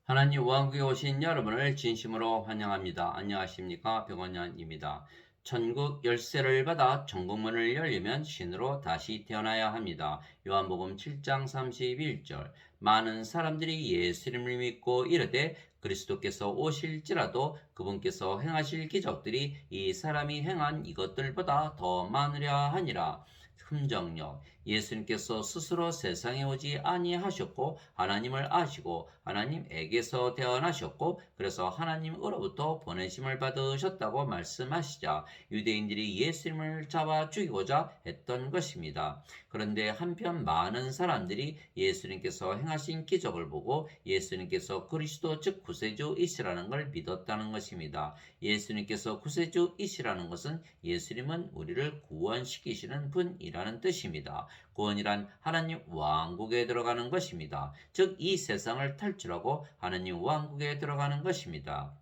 하나님 왕국에 오신 여러분을 진심으로 환영합니다. 안녕하십니까? 백원현입니다. 천국 열쇠를 받아 천국문을 열리면 신으로 다시 태어나야 합니다. 요한복음 7장 31절. 많은 사람들이 예수님을 믿고 이르되 그리스도께서 오실지라도 그분께서 행하실 기적들이 이 사람이 행한 이것들보다 더 많으랴 하니라. 흠정력. 예수님께서 스스로 세상에 오지 아니하셨고 하나님을 아시고 하나님에게서 태어나셨고 그래서 하나님으로부터 보내심을 받으셨다고 말씀하시자 유대인들이 예수님을 잡아 죽이고자 했던 것입니다. 그런데 한편 많은 사람들이 예수님께서 행하신 기적을 보고 예수님께서 그리스도 즉 구세주이시라는 걸 믿었다는 것입니다. 예수님께서 구세주이시라는 것은 예수님은 우리를 구원시키시는 분이라는 뜻입니다. 구원이란 하나님 왕국에 들어가는 것입니다. 즉 이 세상을 탈출하고 하나님 왕국에 들어가는 것입니다.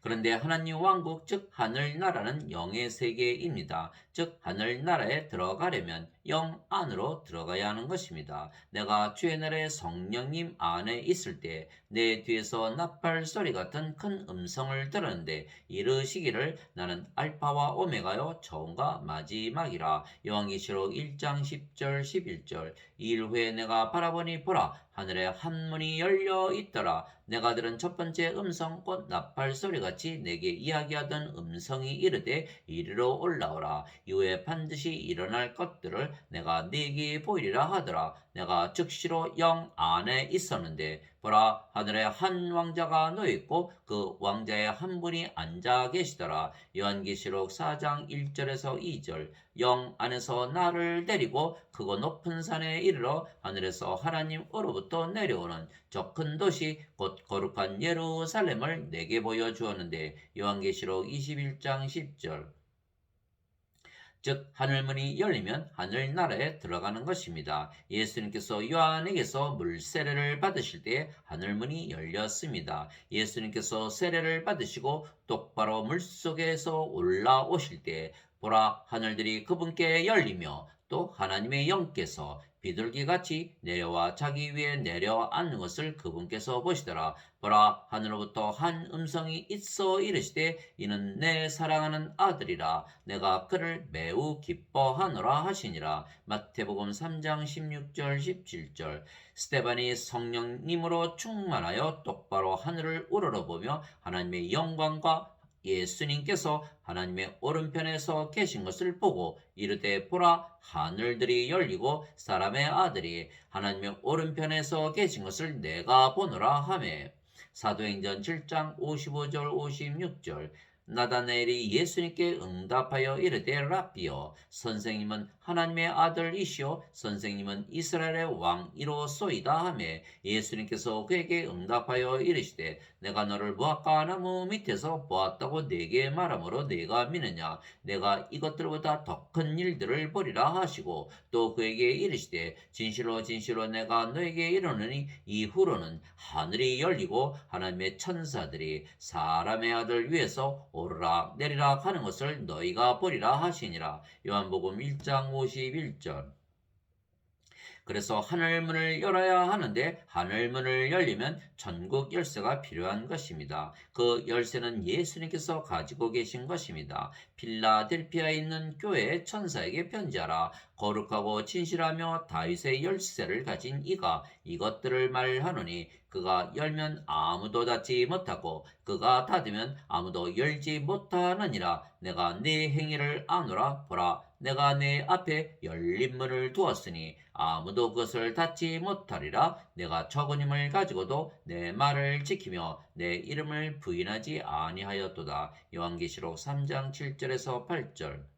그런데 하나님 왕국 즉 하늘나라는 영의 세계입니다. 즉 하늘나라에 들어가려면 영 안으로 들어가야 하는 것입니다. 내가 주의 날에 성령님 안에 있을 때 내 뒤에서 나팔 소리 같은 큰 음성을 들었는데 이르시기를 나는 알파와 오메가요 처음과 마지막이라. 요한계시록 1장 10절 11절. 이일 후에 내가 바라보니 보라 하늘에 한 문이 열려 있더라. 내가 들은 첫 번째 음성 곧 나팔 소리같이 내게 이야기하던 음성이 이르되 이리로 올라오라. 이후에 반드시 일어날 것들을 내가 네게 보이리라 하더라. 내가 즉시로 영 안에 있었는데 보라 하늘에 한 왕자가 놓여 있고 그 왕자의 한 분이 앉아 계시더라. 요한계시록 4장 1절에서 2절. 영 안에서 나를 데리고 크고 높은 산에 이르러 하늘에서 하나님으로부터 내려오는 저 큰 도시 곧 거룩한 예루살렘을 내게 보여주었는데 요한계시록 21장 10절. 즉 하늘문이 열리면 하늘나라에 들어가는 것입니다. 예수님께서 요한에게서 물세례를 받으실 때 하늘문이 열렸습니다. 예수님께서 세례를 받으시고 똑바로 물속에서 올라오실 때 보라 하늘들이 그분께 열리며 또 하나님의 영께서 비둘기같이 내려와 자기 위에 내려앉는 것을 그분께서 보시더라. 보라 하늘로부터 한 음성이 있어 이르시되 이는 내 사랑하는 아들이라 내가 그를 매우 기뻐하노라 하시니라. 마태복음 3장 16절 17절. 스데반이 성령님으로 충만하여 똑바로 하늘을 우러러보며 하나님의 영광과 예수님께서 하나님의 오른편에서 계신 것을 보고 이르되 보라 하늘들이 열리고 사람의 아들이 하나님의 오른편에서 계신 것을 내가 보노라 하매. 사도행전 7장 55절 56절. 나다나엘이 예수님께 응답하여 이르되 랍비여 선생님은 하나님의 아들이시오 선생님은 이스라엘의 왕이로소이다 하매 예수님께서 그에게 응답하여 이르시되 내가 너를 무화과 나무 밑에서 보았다고 네게 말하므로 네가 믿느냐 내가 이것들보다 더 큰 일들을 보리라 하시고 또 그에게 이르시되 진실로 진실로 내가 너에게 이르노니 이후로는 하늘이 열리고 하나님의 천사들이 사람의 아들 위에서 오르락 내리락 하는 것을 너희가 보리라 하시니라. 요한복음 1장 51절. 그래서 하늘문을 열어야 하는데 하늘문을 열리면 천국 열쇠가 필요한 것입니다. 그 열쇠는 예수님께서 가지고 계신 것입니다. 필라델피아에 있는 교회의 천사에게 편지하라. 거룩하고 진실하며 다윗의 열쇠를 가진 이가 이것들을 말하노니 그가 열면 아무도 닫지 못하고 그가 닫으면 아무도 열지 못하느니라. 내가 네 행위를 아노라. 보라 내가 내 앞에 열린 문을 두었으니 아무도 그것을 닫지 못하리라. 내가 적은 힘을 가지고도 내 말을 지키며 내 이름을 부인하지 아니하였도다. 요한계시록 3장 7절에서 8절.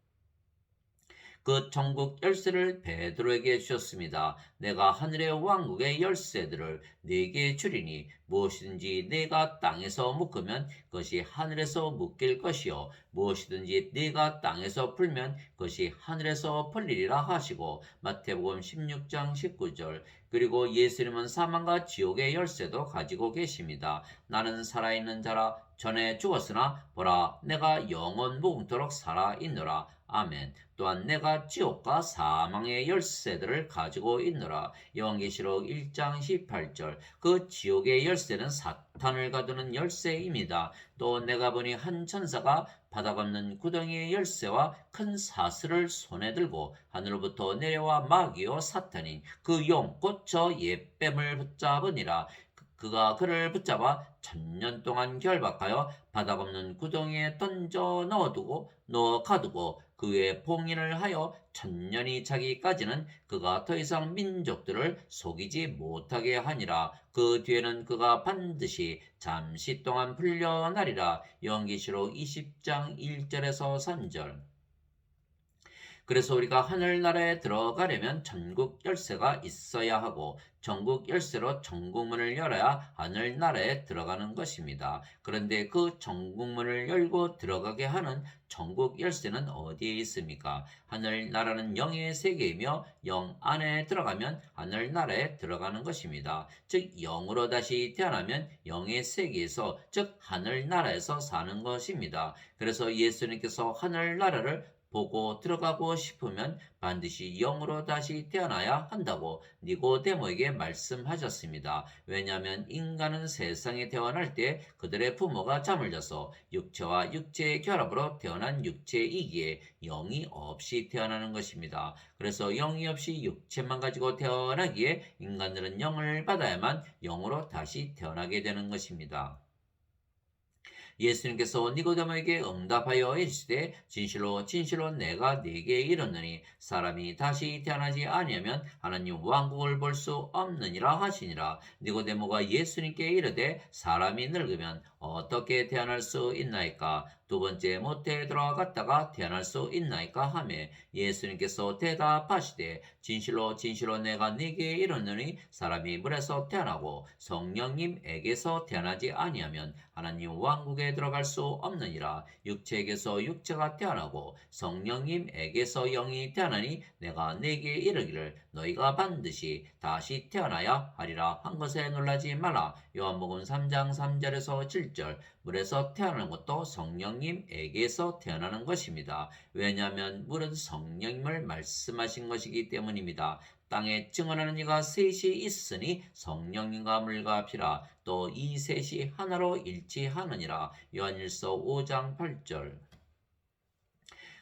그 천국 열쇠를 베드로에게 주셨습니다. 내가 하늘의 왕국의 열쇠들을 네게 주리니 무엇이든지 네가 땅에서 묶으면 그것이 하늘에서 묶일 것이요 무엇이든지 네가 땅에서 풀면 그것이 하늘에서 풀리리라 하시고 마태복음 16장 19절. 그리고 예수님은 사망과 지옥의 열쇠도 가지고 계십니다. 나는 살아있는 자라 전에 죽었으나 보라 내가 영원 무궁토록 살아있노라. 아멘. 또한 내가 지옥과 사망의 열쇠들을 가지고 있노라. 요한계시록 1장 18절. 그 지옥의 열쇠는 사탄을 가두는 열쇠입니다. 또 내가 보니 한 천사가 바닥 없는 구덩이의 열쇠와 큰 사슬을 손에 들고 하늘로부터 내려와 마귀요 사탄인 그 영 곧 저 옛뱀을 붙잡으니라. 그가 그를 붙잡아 천년 동안 결박하여 바닥 없는 구덩이에 던져 넣어 가두고 그 위에 봉인을 하여 천년이 차기까지는 그가 더 이상 민족들을 속이지 못하게 하니라. 그 뒤에는 그가 반드시 잠시 동안 풀려나리라. 요한계시록 20장 1절에서 3절. 그래서 우리가 하늘나라에 들어가려면 전국 열쇠가 있어야 하고 전국 열쇠로 전국문을 열어야 하늘나라에 들어가는 것입니다. 그런데 그 전국문을 열고 들어가게 하는 전국 열쇠는 어디에 있습니까? 하늘나라는 영의 세계이며 영 안에 들어가면 하늘나라에 들어가는 것입니다. 즉 영으로 다시 태어나면 영의 세계에서 즉 하늘나라에서 사는 것입니다. 그래서 예수님께서 하늘나라를 보고 들어가고 싶으면 반드시 영으로 다시 태어나야 한다고 니고데모에게 말씀하셨습니다. 왜냐하면 인간은 세상에 태어날 때 그들의 부모가 잠을 자서 육체와 육체의 결합으로 태어난 육체이기에 영이 없이 태어나는 것입니다. 그래서 영이 없이 육체만 가지고 태어나기에 인간들은 영을 받아야만 영으로 다시 태어나게 되는 것입니다. 예수님께서 니고데모에게 응답하여 이르시되 진실로 진실로 내가 네게 이르노니 사람이 다시 태어나지 아니하면 하나님 왕국을 볼 수 없느니라 하시니라. 니고데모가 예수님께 이르되 사람이 늙으면 어떻게 태어날 수 있나이까? 두 번째 모태에 들어갔다가 태어날 수 있나이까 하매 예수님께서 대답하시되 진실로 진실로 내가 네게 이르노니 사람이 물에서 태어나고 성령님에게서 태어나지 아니하면 하나님 왕국에 들어갈 수 없느니라. 육체에게서 육체가 태어나고 성령님에게서 영이 태어나니 내가 네게 이르기를 너희가 반드시 다시 태어나야 하리라 한 것에 놀라지 마라. 요한복음 3장 3절에서 7절. 물에서 태어나는 것도 성령님에게서 태어나는 것입니다. 왜냐하면 물은 성령님을 말씀하신 것이기 때문입니다. 땅에 증언하는 이가 셋이 있으니 성령님과 물과 피라. 또 이 셋이 하나로 일치하느니라. 요한일서 5장 8절.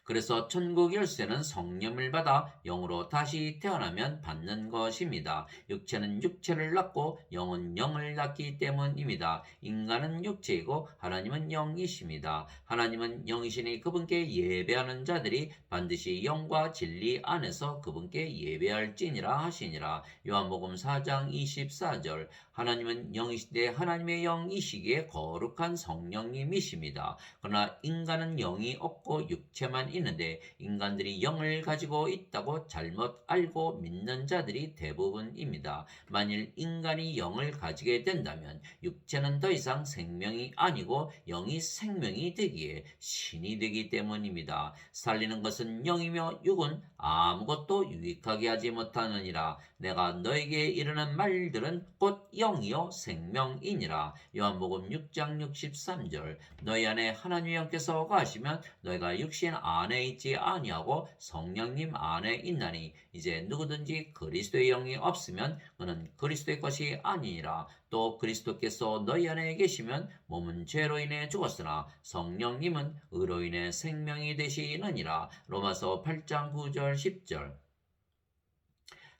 그래서 천국 열쇠는 성령을 받아 영으로 다시 태어나면 받는 것입니다. 육체는 육체를 낳고 영은 영을 낳기 때문입니다. 인간은 육체이고 하나님은 영이십니다. 하나님은 영이시니 그분께 예배하는 자들이 반드시 영과 진리 안에서 그분께 예배할지니라 하시니라. 요한복음 4장 24절. 하나님은 영이시되 하나님의 영이시기에 거룩한 성령님이십니다. 그러나 인간은 영이 없고 육체만 있는데 인간들이 영을 가지고 있다고 잘못 알고 믿는 자들이 대부분입니다. 만일 인간이 영을 가지게 된다면 육체는 더 이상 생명이 아니고 영이 생명이 되기에 신이 되기 때문입니다. 살리는 것은 영이며 육은 아무것도 유익하게 하지 못하느니라. 내가 너에게 이르는 말들은 곧 영이요 생명이니라. 요한복음 6장 63절. 너희 안에 하나님의 영께서 거하시면 너희가 육신 안에 있지 아니하고 성령님 안에 있나니 이제 누구든지 그리스도의 영이 없으면 그는 그리스도의 것이 아니니라. 또 그리스도께서 너희 안에 계시면 몸은 죄로 인해 죽었으나 성령님은 의로 인해 생명이 되시느니라. 로마서 8장 9절 10절.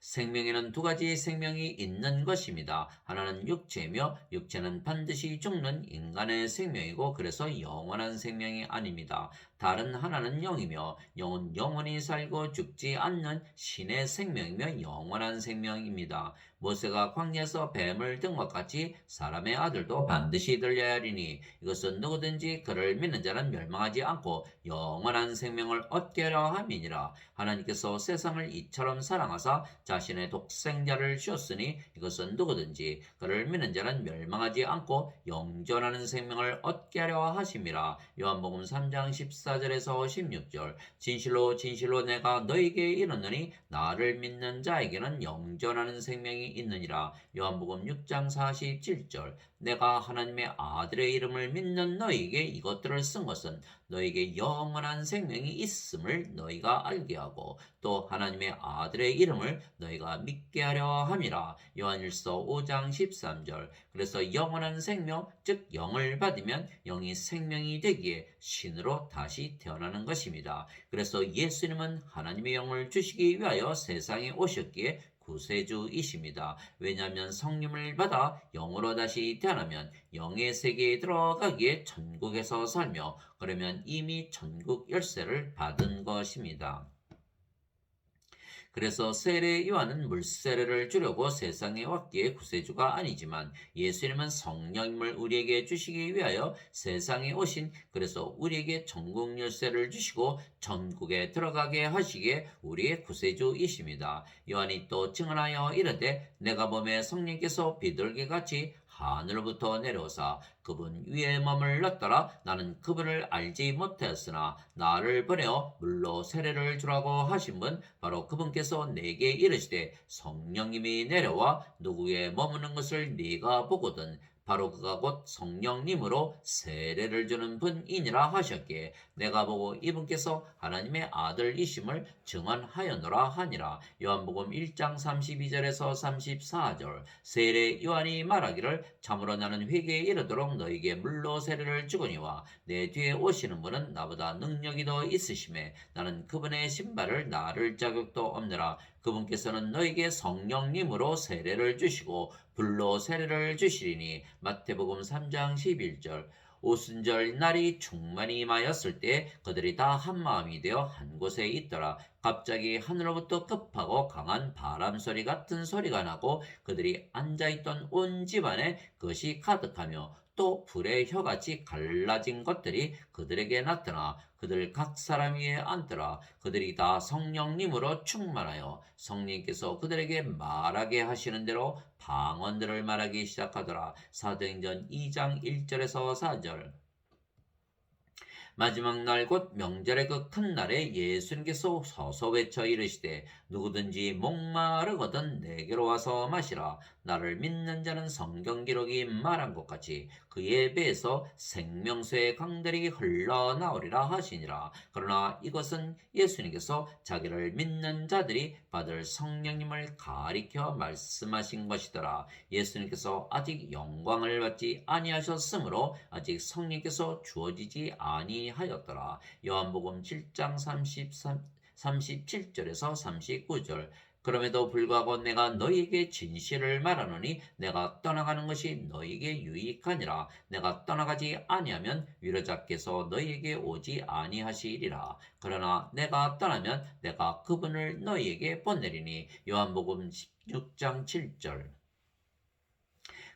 생명에는 두 가지 생명이 있는 것입니다. 하나는 육체이며 육체는 반드시 죽는 인간의 생명이고 그래서 영원한 생명이 아닙니다. 다른 하나는 영이며 영은 영원히 살고 죽지 않는 신의 생명이며 영원한 생명입니다. 모세가 광야에서 뱀을 든 것 같이 사람의 아들도 반드시 들려야 하리니 이것은 누구든지 그를 믿는 자는 멸망하지 않고 영원한 생명을 얻게 하려 함이니라. 하나님께서 세상을 이처럼 사랑하사 자신의 독생자를 주었으니 이것은 누구든지 그를 믿는 자는 멸망하지 않고 영존하는 생명을 얻게 하려 하심이라. 요한복음 3장 14 14절에서 16절. 진실로 진실로 내가 너에게 이르노니 나를 믿는 자에게는 영존하는 생명이 있느니라. 요한복음 6장 47절. 내가 하나님의 아들의 이름을 믿는 너에게 이것들을 쓴 것은 너에게 영원한 생명이 있음을 너희가 알게 하고 또 하나님의 아들의 이름을 너희가 믿게 하려 함이라. 요한일서 5장 13절. 그래서 영원한 생명, 즉 영을 받으면 영이 생명이 되기에 신으로 다시 태어나는 것입니다. 그래서 예수님은 하나님의 영을 주시기 위하여 세상에 오셨기에 구세주이십니다. 왜냐하면 성령을 받아 영으로 다시 태어나면 영의 세계에 들어가기에 천국에서 살며 그러면 이미 천국 열쇠를 받은 것입니다. 그래서 세례 요한은 물세례를 주려고 세상에 왔기에 구세주가 아니지만 예수님은 성령님을 우리에게 주시기 위하여 세상에 오신 그래서 우리에게 천국 열쇠를 주시고 천국에 들어가게 하시기에 우리의 구세주이십니다. 요한이 또 증언하여 이르되 내가 보매 성령께서 비둘기같이 하늘부터 내려오사 그분 위에 머물렀더라. 나는 그분을 알지 못하였으나 나를 보내어 물로 세례를 주라고 하신 분 바로 그분께서 내게 이르시되 성령님이 내려와 누구에 머무는 것을 네가 보거든 바로 그가 곧 성령님으로 세례를 주는 분이니라 하셨기에 내가 보고 이분께서 하나님의 아들이심을 증언하였노라 하니라. 요한복음 1장 32절에서 34절. 세례 요한이 말하기를 참으로 나는 회개에 이르도록 너에게 물로 세례를 주거니와 내 뒤에 오시는 분은 나보다 능력이 더 있으심에 나는 그분의 신발을 나를 자격도 없느라. 그분께서는 너에게 성령님으로 세례를 주시고 불로 세례를 주시리니. 마태복음 3장 11절. 오순절 날이 충만히 임하였을 때 그들이 다 한마음이 되어 한 곳에 있더라. 갑자기 하늘로부터 급하고 강한 바람 소리 같은 소리가 나고 그들이 앉아있던 온 집안에 그것이 가득하며 또 불의 혀같이 갈라진 것들이 그들에게 나타나 그들 각 사람 위에 앉더라. 그들이 다 성령님으로 충만하여 성령께서 그들에게 말하게 하시는 대로 방언들을 말하기 시작하더라. 사도행전 2장 1절에서 4절. 마지막 날 곧 명절의 그 큰 날에 예수님께서 서서 외쳐 이르시되 누구든지 목마르거든 내게로 와서 마시라. 나를 믿는 자는 성경 기록이 말한 것 같이 그의 배에서 생명수의 강들이 흘러나오리라 하시니라. 그러나 이것은 예수님께서 자기를 믿는 자들이 받을 성령님을 가리켜 말씀하신 것이더라. 예수님께서 아직 영광을 받지 아니하셨으므로 아직 성령께서 주어지지 아니하였더라. 요한복음 7장 37절에서 39절. 그럼에도 불구하고 내가 너희에게 진실을 말하노니 내가 떠나가는 것이 너희에게 유익하니라. 내가 떠나가지 아니하면 위로자께서 너희에게 오지 아니하시리라. 그러나 내가 떠나면 내가 그분을 너희에게 보내리니. 요한복음 16장 7절.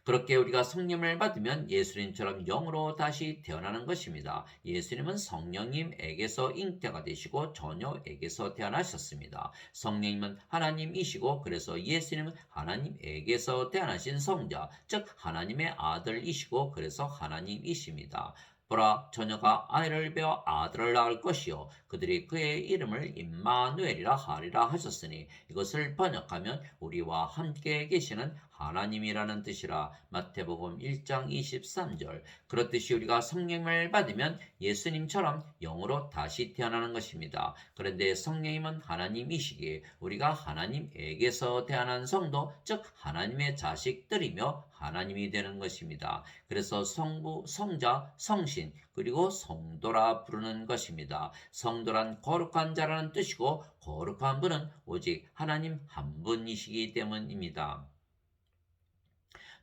그렇게 우리가 성령을 받으면 예수님처럼 영으로 다시 태어나는 것입니다. 예수님은 성령님에게서 잉태가 되시고 처녀에게서 태어나셨습니다. 성령님은 하나님이시고 그래서 예수님은 하나님에게서 태어나신 성자, 즉 하나님의 아들이시고 그래서 하나님이십니다. 보라 처녀가 아이를 베어 아들을 낳을 것이요 그들이 그의 이름을 임마누엘이라 하리라 하셨으니 이것을 번역하면 우리와 함께 계시는 하나님이라는 뜻이라. 마태복음 1장 23절. 그렇듯이 우리가 성령을 받으면 예수님처럼 영으로 다시 태어나는 것입니다. 그런데 성령님은 하나님이시기에 우리가 하나님에게서 태어난 성도 즉 하나님의 자식들이며 하나님이 되는 것입니다. 그래서 성부, 성자, 성신 그리고 성도라 부르는 것입니다. 성도란 거룩한 자라는 뜻이고 거룩한 분은 오직 하나님 한 분이시기 때문입니다.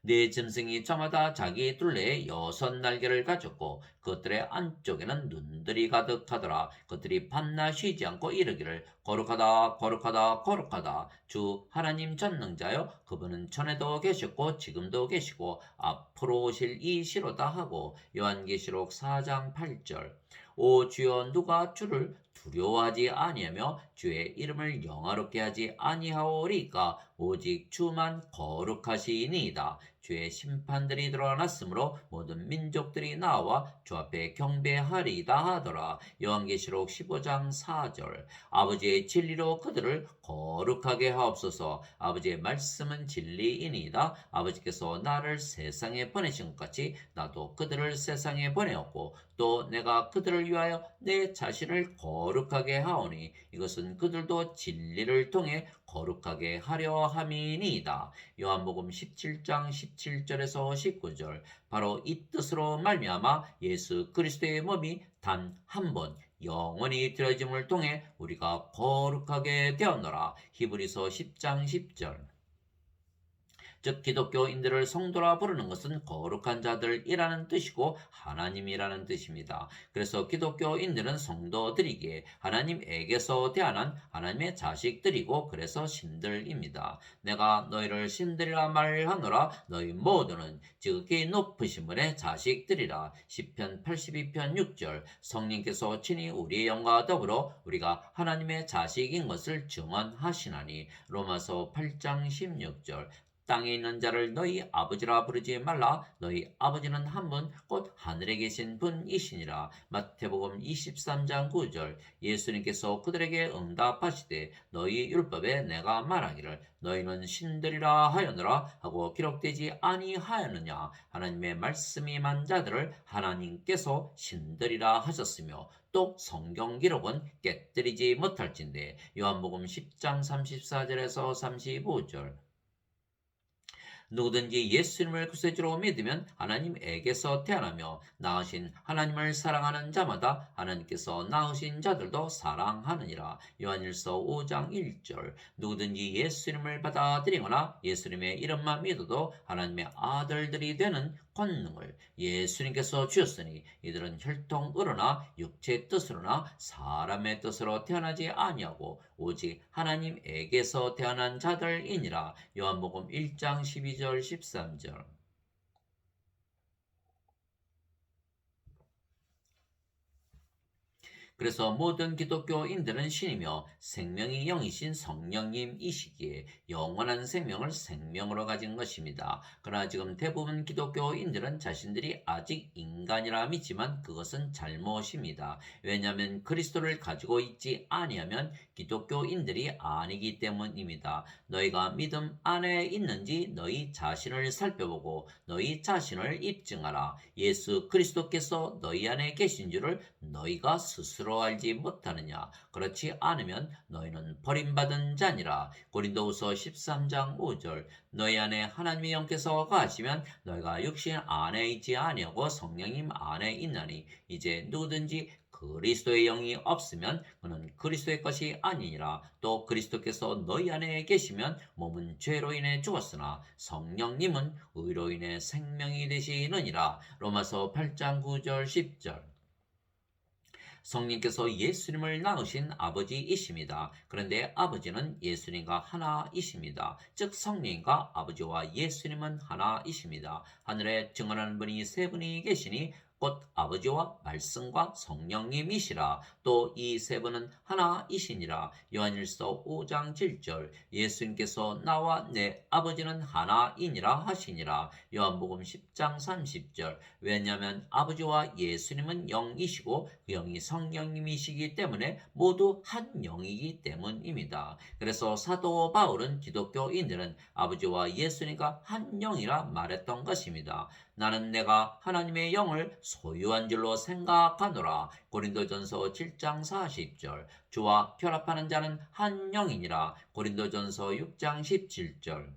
네 짐승이 저마다 자기 둘레에 6날개를 가졌고 그것들의 안쪽에는 눈들이 가득하더라. 그들이 밤낮 쉬지 않고 이르기를 거룩하다 거룩하다 거룩하다 주 하나님 전능자여 그분은 전에도 계셨고 지금도 계시고 앞으로 오실 이시로다 하고. 요한계시록 4장 8절. 오 주여 누가 주를 두려워하지 아니하며 주의 이름을 영화롭게 하지 아니하오리까. 오직 주만 거룩하시니이다. 주의 심판들이 드러났으므로 모든 민족들이 나와 주 앞에 경배하리이다 하더라. 요한계시록 15장 4절. 아버지의 진리로 그들을 거룩하게 하옵소서. 아버지의 말씀은 진리이니이다. 아버지께서 나를 세상에 보내신 것 같이 나도 그들을 세상에 보내었고 또 내가 그들을 위하여 내 자신을 거룩하게 하오니 이것은 그들도 진리를 통해 거룩하게 하려 함이니이다. 요한복음 17장 17절에서 19절. 바로 이 뜻으로 말미암아 예수 그리스도의 몸이 단 한 번 영원히 드려짐을 통해 우리가 거룩하게 되었노라. 히브리서 10장 10절. 즉 기독교인들을 성도라 부르는 것은 거룩한 자들이라는 뜻이고 하나님이라는 뜻입니다. 그래서 기독교인들은 성도들이기에 하나님에게서 태어난 하나님의 자식들이고 그래서 신들입니다. 내가 너희를 신들이라 말하노라. 너희 모두는 지극히 높으신 분의 자식들이라. 시편 82편 6절. 성령께서 친히 우리의 영과 더불어 우리가 하나님의 자식인 것을 증언하시나니. 로마서 8장 16절. 땅에 있는 자를 너희 아버지라 부르지 말라. 너희 아버지는 한 분 곧 하늘에 계신 분이시니라. 마태복음 23장 9절. 예수님께서 그들에게 응답하시되 너희 율법에 내가 말하기를 너희는 신들이라 하였느라 하고 기록되지 아니하였느냐. 하나님의 말씀이 만 자들을 하나님께서 신들이라 하셨으며 또 성경 기록은 깨뜨리지 못할진대. 요한복음 10장 34절에서 35절. 누구든지 예수님을 구세주로 믿으면 하나님에게서 태어나며 낳으신 하나님을 사랑하는 자마다 하나님께서 낳으신 자들도 사랑하느니라. 요한일서 5장 1절. 누구든지 예수님을 받아들이거나 예수님의 이름만 믿어도 하나님의 아들들이 되는 권능을 예수님께서 주셨으니 이들은 혈통으로나 육체의 뜻으로나 사람의 뜻으로 태어나지 아니하고 오직 하나님에게서 태어난 자들이니라. 요한복음 1장 12절 13절. 그래서 모든 기독교인들은 신이며 생명이 영이신 성령님이시기에 영원한 생명을 생명으로 가진 것입니다. 그러나 지금 대부분 기독교인들은 자신들이 아직 인간이라 믿지만 그것은 잘못입니다. 왜냐하면 그리스도를 가지고 있지 아니하면 기독교인들이 아니기 때문입니다. 너희가 믿음 안에 있는지 너희 자신을 살펴보고 너희 자신을 입증하라. 예수 그리스도께서 너희 안에 계신 줄을 너희가 스스로 알지 못하느냐. 그렇지 않으면 너희는 버림받은 자니라. 고린도후서 13장 5절. 너희 안에 하나님의 영께서 거하시면 너희가 육신 안에 있지 아니하고 성령님 안에 있나니 이제 누구든지 그리스도의 영이 없으면 그는 그리스도의 것이 아니니라. 또 그리스도께서 너희 안에 계시면 몸은 죄로 인해 죽었으나 성령님은 의로 인해 생명이 되시느니라. 로마서 8장 9절 10절. 성령께서 예수님을 낳으신 아버지이십니다. 그런데 아버지는 예수님과 하나이십니다. 즉 성령과 아버지와 예수님은 하나이십니다. 하늘에 증언하는 분이 세 분이 계시니 곧 아버지와 말씀과 성령님이시라. 또 이 세 분은 하나이시니라. 요한일서 5장 7절. 예수님께서 나와 내 아버지는 하나이니라 하시니라. 요한복음 10장 30절. 왜냐하면 아버지와 예수님은 영이시고 그 영이 성령님이시기 때문에 모두 한 영이기 때문입니다. 그래서 사도 바울은 기독교인들은 아버지와 예수님과 한 영이라 말했던 것입니다. 나는 내가 하나님의 영을 소유한 줄로 생각하노라. 고린도전서 7장 40절. 주와 결합하는 자는 한 영이니라. 고린도전서 6장 17절.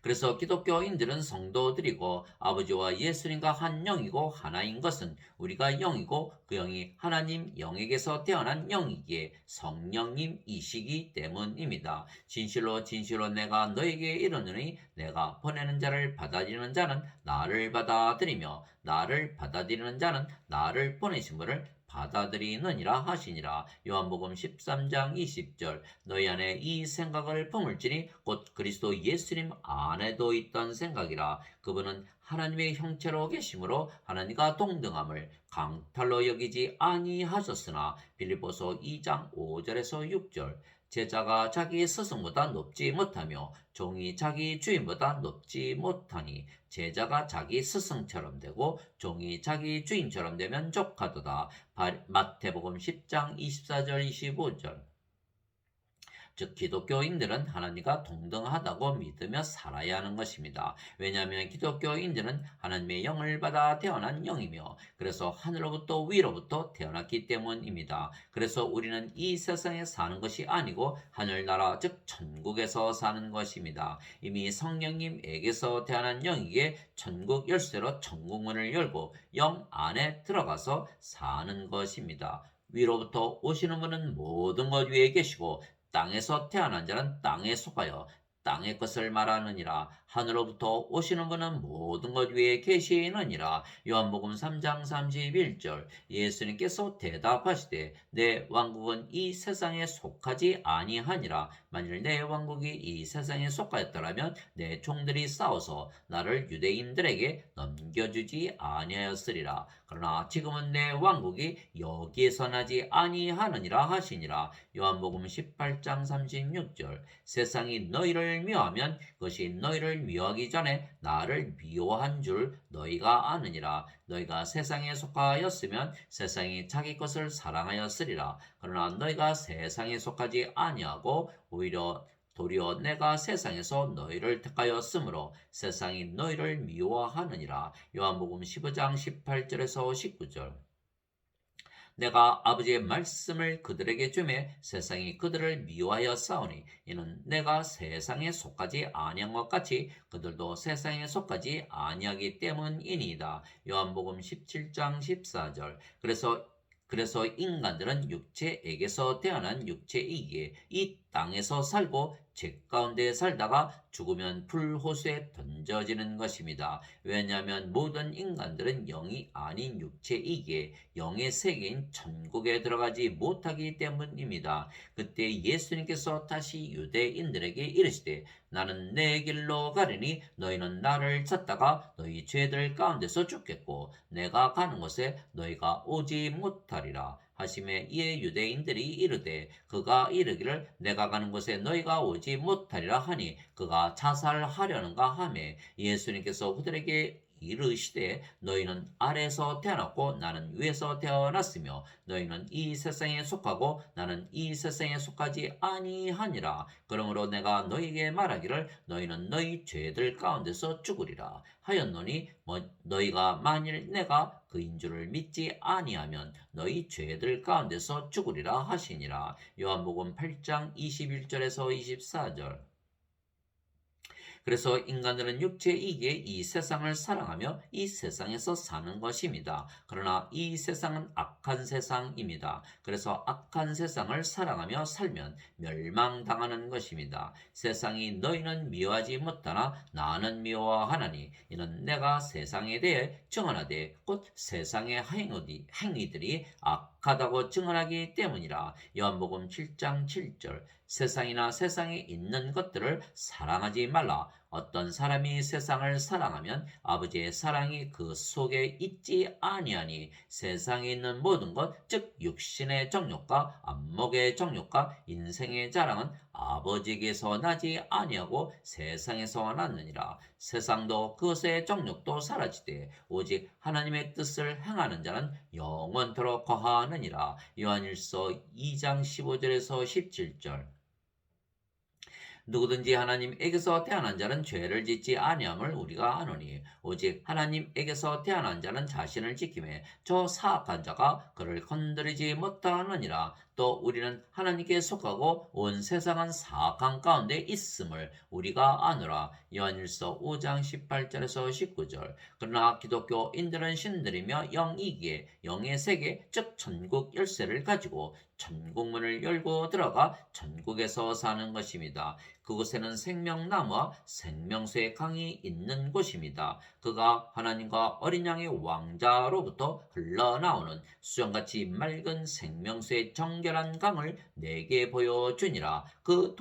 그래서 기독교인들은 성도들이고 아버지와 예수님과 한 영이고 하나인 것은 우리가 영이고 그 영이 하나님 영에게서 태어난 영이기에 성령님이시기 때문입니다. 진실로 진실로 내가 너에게 이르노니 내가 보내는 자를 받아들이는 자는 나를 받아들이며 나를 받아들이는 자는 나를 보내신 분을 받아들이느니라 하시니라. 요한복음 13장 20절. 너희 안에 이 생각을 품을지니 곧 그리스도 예수님 안에도 있던 생각이라. 그분은 하나님의 형체로 계심으로 하나님과 동등함을 강탈로 여기지 아니하셨으나 빌립보서 2장 5절에서 6절. 제자가 자기 스승보다 높지 못하며 종이 자기 주인보다 높지 못하니 제자가 자기 스승처럼 되고 종이 자기 주인처럼 되면 족하도다. 마태복음 10장 24절 25절. 즉 기독교인들은 하나님과 동등하다고 믿으며 살아야 하는 것입니다. 왜냐하면 기독교인들은 하나님의 영을 받아 태어난 영이며 그래서 하늘로부터 위로부터 태어났기 때문입니다. 그래서 우리는 이 세상에 사는 것이 아니고 하늘나라 즉 천국에서 사는 것입니다. 이미 성령님에게서 태어난 영이기에 천국 열쇠로 천국문을 열고 영 안에 들어가서 사는 것입니다. 위로부터 오시는 분은 모든 것 위에 계시고 땅에서 태어난 자는 땅에 속하여 땅의 것을 말하느니라. 하늘로부터 오시는 분은 모든 것 위에 계시느니라. 요한복음 3장 31절. 예수님께서 대답하시되 내 왕국은 이 세상에 속하지 아니하니라. 만일 내 왕국이 이 세상에 속하였더라면 내 종들이 싸워서 나를 유대인들에게 넘겨주지 아니하였으리라. 그러나 지금은 내 왕국이 여기에서 나지 아니하느니라 하시니라. 요한복음 18장 36절. 세상이 너희를 미워하면 그것이 너희를 미워하기 전에 나를 미워한 줄 너희가 아느니라. 너희가 세상에 속하였으면 세상이 자기 것을 사랑하였으리라. 그러나 너희가 세상에 속하지 아니하고 오히려 도리어 내가 세상에서 너희를 택하였으므로 세상이 너희를 미워하느니라. 요한복음 15장 18절에서 19절. 내가 아버지의 말씀을 그들에게 주매 세상이 그들을 미워하여 싸우니 이는 내가 세상에 속하지 아니한 것 같이 그들도 세상에 속하지 아니하기 때문이니이다. 요한복음 17장 14절. 그래서 인간들은 육체에게서 태어난 육체이기에 이 땅에서 살고 죄 가운데 살다가 죽으면 불호수에 던져지는 것입니다. 왜냐하면 모든 인간들은 영이 아닌 육체이기에 영의 세계인 천국에 들어가지 못하기 때문입니다. 그때 예수님께서 다시 유대인들에게 이르시되 나는 내 길로 가리니 너희는 나를 찾다가 너희 죄들 가운데서 죽겠고 내가 가는 곳에 너희가 오지 못하리라. 하심에 이에 유대인들이 이르되 그가 이르기를 내가 가는 곳에 너희가 오지 못하리라 하니 그가 자살하려는가 하매 예수님께서 그들에게 이르시되 너희는 아래에서 태어났고 나는 위에서 태어났으며 너희는 이 세상에 속하고 나는 이 세상에 속하지 아니하니라. 그러므로 내가 너희에게 말하기를 너희는 너희 죄들 가운데서 죽으리라 하였노니 너희가 만일 내가 그인 줄을 믿지 아니하면 너희 죄들 가운데서 죽으리라 하시니라. 요한복음 8장 21절에서 24절. 그래서 인간들은 육체이기에 이 세상을 사랑하며 이 세상에서 사는 것입니다. 그러나 이 세상은 악한 세상입니다. 그래서 악한 세상을 사랑하며 살면 멸망당하는 것입니다. 세상이 너희는 미워하지 못하나 나는 미워하나니 이는 내가 세상에 대해 증언하되 곧 세상의 행위들이 악하다고 증언하기 때문이라. 요한복음 7장 7절. 세상이나 세상에 있는 것들을 사랑하지 말라. 어떤 사람이 세상을 사랑하면 아버지의 사랑이 그 속에 있지 아니하니 세상에 있는 모든 것, 즉 육신의 정욕과 안목의 정욕과 인생의 자랑은 아버지에게서 나지 아니하고 세상에서 났느니라. 세상도 그것의 정욕도 사라지되 오직 하나님의 뜻을 행하는 자는 영원토록 거하느니라. 요한일서 2장 15절에서 17절. 누구든지 하나님에게서 태어난 자는 죄를 짓지 아니함을 우리가 아노니 오직 하나님에게서 태어난 자는 자신을 지킴에 저 사악한 자가 그를 건드리지 못하느니라. 또 우리는 하나님께 속하고 온 세상은 사악한 가운데 있음을 우리가 아노라. 요한일서 5장 18절에서 19절. 그러나 기독교인들은 신들이며 영이기에 영의 세계 즉 천국 열쇠를 가지고 천국문을 열고 들어가 천국에서 사는 것입니다. 그곳에는 생명나무와 생명수의 강이 있는 곳입니다. 그가 하나님과 어린 양의 왕자로부터 흘러나오는 수정같이 맑은 생명수의 정결한 강을 내게 보여주니라. 그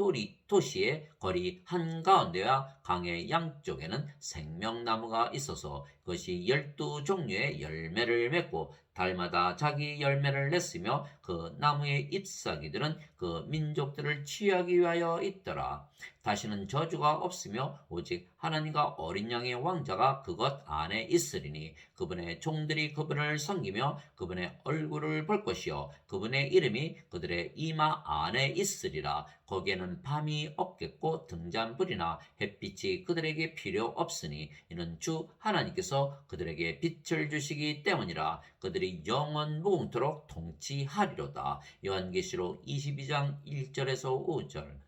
도시의 거리 한가운데와 강의 양쪽에는 생명나무가 있어서 그것이 12종류의 열매를 맺고 달마다 자기 열매를 냈으며 그 나무의 잎사귀들은 그 민족들을 취하기 위하여 있더라. 다시는 저주가 없으며 오직 하나님과 어린 양의 왕자가 그것 안에 있으리니 그분의 종들이 그분을 섬기며 그분의 얼굴을 볼 것이요 그분의 이름이 그들의 이마 안에 있으리라. 거기에는 밤이 없겠고 등잔불이나 햇빛이 그들에게 필요 없으니 이는 주 하나님께서 그들에게 빛을 주시기 때문이라. 그들이 영원 무궁토록 통치하리로다. 요한계시록 22장 1절에서 5절.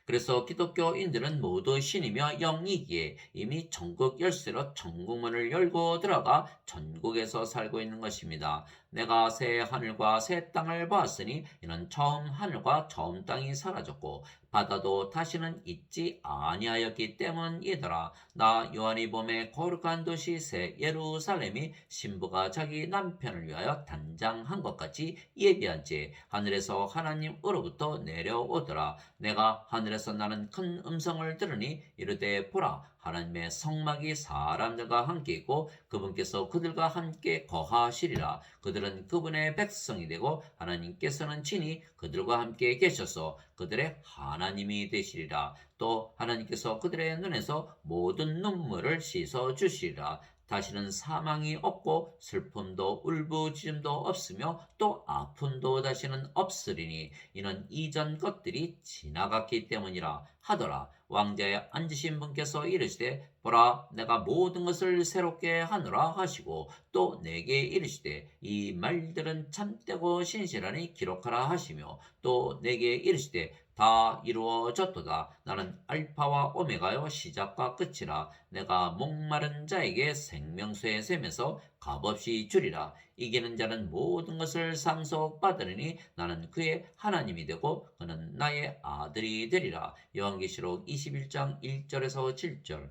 그래서 기독교인들은 모두 신이며 영이기에 이미 전국 열쇠로 전국문을 열고 들어가 전국에서 살고 있는 것입니다. 내가 새 하늘과 새 땅을 보았으니 이는 처음 하늘과 처음 땅이 사라졌고 바다도 다시는 있지 아니하였기 때문이더라. 나 요한이 봄에 거룩한 도시 새 예루살렘이 신부가 자기 남편을 위하여 단장한 것 같이 예비한 채 하늘에서 하나님으로부터 내려오더라. 내가 하늘에서 나는 큰 음성을 들으니 이르되 보라 하나님의 성막이 사람들과 함께 있고 그분께서 그들과 함께 거하시리라. 그들은 그분의 백성이 되고 하나님께서는 친히 그들과 함께 계셔서 그들의 하나님이 되시리라. 또 하나님께서 그들의 눈에서 모든 눈물을 씻어 주시리라. 다시는 사망이 없고 슬픔도 울부짖음도 없으며 또 아픔도 다시는 없으리니 이는 이전 것들이 지나갔기 때문이라 하더라. 왕자에 앉으신 분께서 이르시되 보라 내가 모든 것을 새롭게 하노라 하시고 또 내게 이르시되 이 말들은 참되고 신실하니 기록하라 하시며 또 내게 이르시되 다 이루어졌도다. 나는 알파와 오메가요 시작과 끝이라. 내가 목마른 자에게 생명수의 샘에서 값없이 주리라. 이기는 자는 모든 것을 상속받으리니 나는 그의 하나님이 되고 그는 나의 아들이 되리라. 요한계시록 21장 1절에서 7절.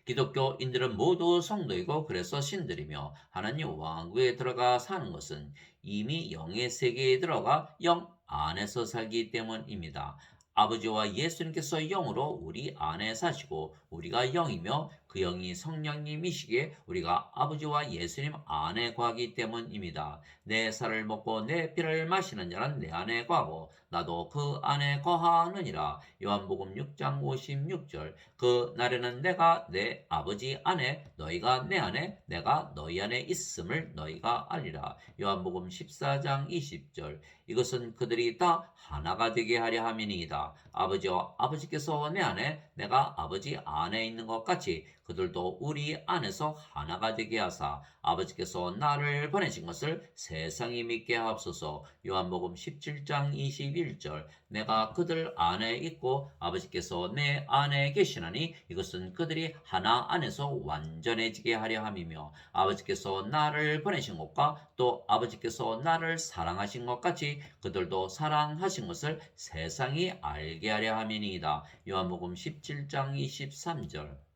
기독교인들은 모두 성도이고 그래서 신들이며 하나님 왕국에 들어가 사는 것은 이미 영의 세계에 들어가 영 안에서 살기 때문입니다. 아버지와 예수님께서 영으로 우리 안에 사시고 우리가 영이며 그 영이 성령님이시기에 우리가 아버지와 예수님 안에 거하기 때문입니다. 내 살을 먹고 내 피를 마시는 자는 내 안에 거하고 나도 그 안에 거하느니라. 요한복음 6장 56절. 그 날에는 내가 내 아버지 안에 너희가 내 안에 내가 너희 안에 있음을 너희가 알리라. 요한복음 14장 20절. 이것은 그들이 다 하나가 되게 하려 함이니이다. 아버지와 아버지께서 내 안에 내가 아버지 안에 있는 것 같이 그들도 우리 안에서 하나가 되게 하사 아버지께서 나를 보내신 것을 세상이 믿게 하옵소서. 요한복음 17장 21절. 내가 그들 안에 있고 아버지께서 내 안에 계시나니 이것은 그들이 하나 안에서 완전해지게 하려 함이며 아버지께서 나를 보내신 것과 또 아버지께서 나를 사랑하신 것 같이 그들도 사랑하신 것을 세상이 알게 하려 함이니이다. 요한복음 17장 23절.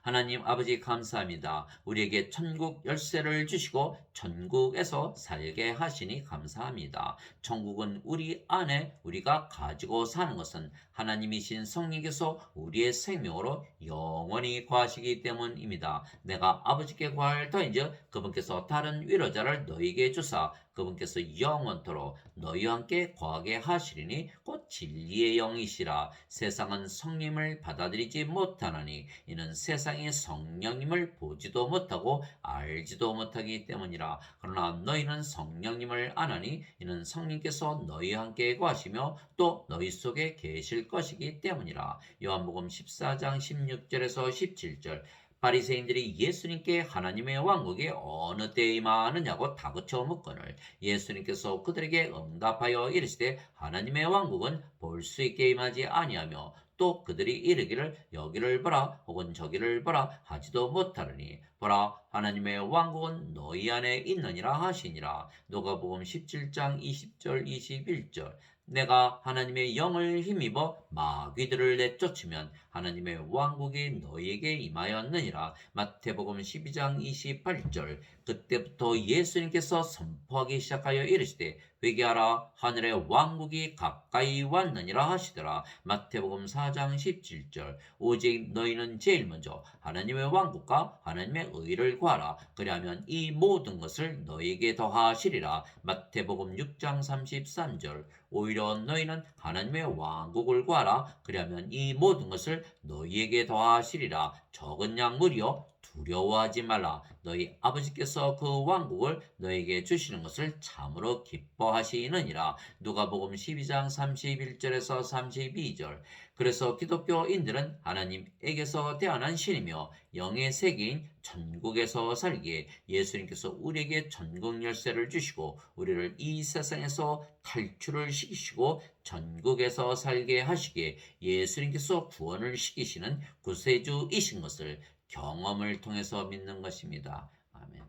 하나님 아버지 감사합니다. 우리에게 천국 열쇠를 주시고 천국에서 살게 하시니 감사합니다. 천국은 우리 안에 우리가 가지고 사는 것은 하나님이신 성령께서 우리의 생명으로 영원히 거하시기 때문입니다. 내가 아버지께 구할 터인즉 그분께서 다른 위로자를 너희에게 주사 그분께서 영원토록 너희와 함께 거하게 하시리니 곧 진리의 영이시라. 세상은 성령을 받아들이지 못하나니 이는 세상이 성령님을 보지도 못하고 알지도 못하기 때문이라. 그러나 너희는 성령님을 아나니 이는 성령께서 너희와 함께 거하시며 또 너희 속에 계실 것이기 때문이라. 요한복음 14장 16절에서 17절. 바리새인들이 예수님께 하나님의 왕국이 어느 때에 임하느냐고 다그쳐 묻거늘 예수님께서 그들에게 응답하여 이르시되 하나님의 왕국은 볼 수 있게 임하지 아니하며 또 그들이 이르기를 여기를 보라 혹은 저기를 보라 하지도 못하느니 보라 하나님의 왕국은 너희 안에 있느니라 하시니라. 누가복음 17장 20절 21절. 내가 하나님의 영을 힘입어 마귀들을 내쫓으면 하나님의 왕국이 너희에게 임하였느니라. 마태복음 12장 28절. 그때부터 예수님께서 선포하기 시작하여 이르시되 회개하라 하늘의 왕국이 가까이 왔느니라 하시더라. 마태복음 4장 17절. 오직 너희는 제일 먼저 하나님의 왕국과 하나님의 의를 구하라. 그리하면 이 모든 것을 너희에게 더하시리라. 마태복음 6장 33절. 오히려 너희는 하나님의 왕국을 구하라. 그리하면 이 모든 것을 너희에게 더하시리라. 적은 양물이여 두려워하지 말라. 너희 아버지께서 그 왕국을 너에게 주시는 것을 참으로 기뻐하시느니라. 누가복음 12장 31절에서 32절. 그래서 기독교인들은 하나님에게서 태어난 신이며 영의 세계인 천국에서 살기에 예수님께서 우리에게 천국 열쇠를 주시고 우리를 이 세상에서 탈출을 시키시고 천국에서 살게 하시기에 예수님께서 구원을 시키시는 구세주이신 것을 경험을 통해서 믿는 것입니다. 아멘.